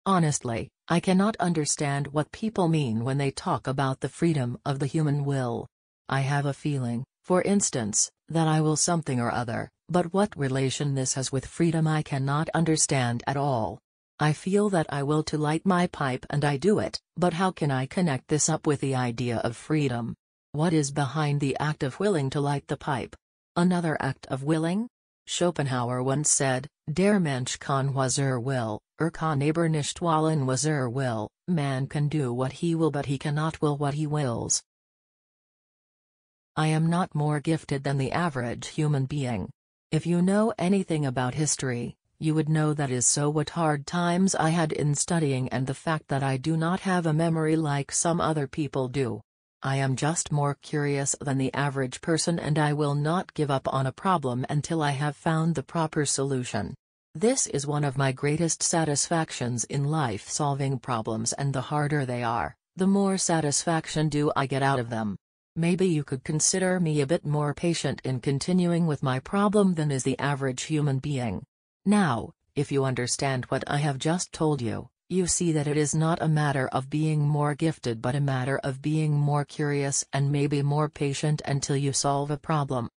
Honestly, I cannot understand what people mean when they talk about the freedom of the human will. I have a feeling, for instance, that I will something or other, but what relation this has with freedom I cannot understand at all. I feel that I will to light my pipe and I do it, but how can I connect this up with the idea of freedom? What is behind the act of willing to light the pipe? Another act of willing? Schopenhauer once said, Der Mensch kann was will, kann aber nicht wollen was will, man can do what he will but he cannot will what he wills. I am not more gifted than the average human being. If you know anything about history, you would know that is so. What hard times I had in studying and the fact that I do not have a memory like some other people do. I am just more curious than the average person and I will not give up on a problem until I have found the proper solution. This is one of my greatest satisfactions in life, solving problems, and the harder they are, the more satisfaction do I get out of them. Maybe you could consider me a bit more patient in continuing with my problem than is the average human being. Now, if you understand what I have just told you, you see that it is not a matter of being more gifted but a matter of being more curious and maybe more patient until you solve a problem.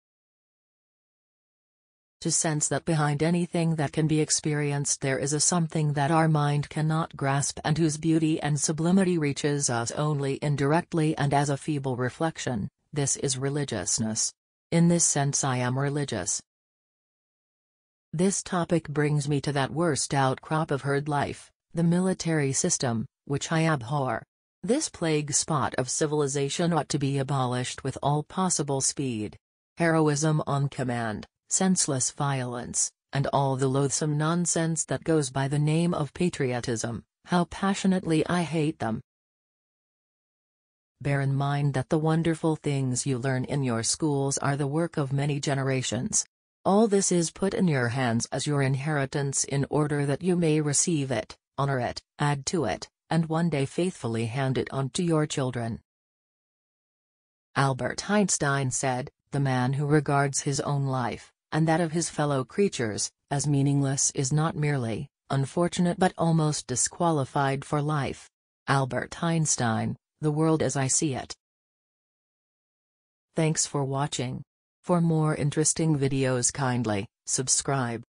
To sense that behind anything that can be experienced there is a something that our mind cannot grasp and whose beauty and sublimity reaches us only indirectly and as a feeble reflection, this is religiousness. In this sense I am religious. This topic brings me to that worst outcrop of herd life, the military system, which I abhor. This plague spot of civilization ought to be abolished with all possible speed. Heroism on command, senseless violence, and all the loathsome nonsense that goes by the name of patriotism, how passionately I hate them. Bear in mind that the wonderful things you learn in your schools are the work of many generations. All this is put in your hands as your inheritance in order that you may receive it, honor it, add to it, and one day faithfully hand it on to your children. Albert Einstein said, "The man who regards his own life, and that of his fellow creatures, as meaningless is not merely unfortunate but almost disqualified for life." Albert Einstein, The World as I See It. Thanks for watching. For more interesting videos kindly subscribe.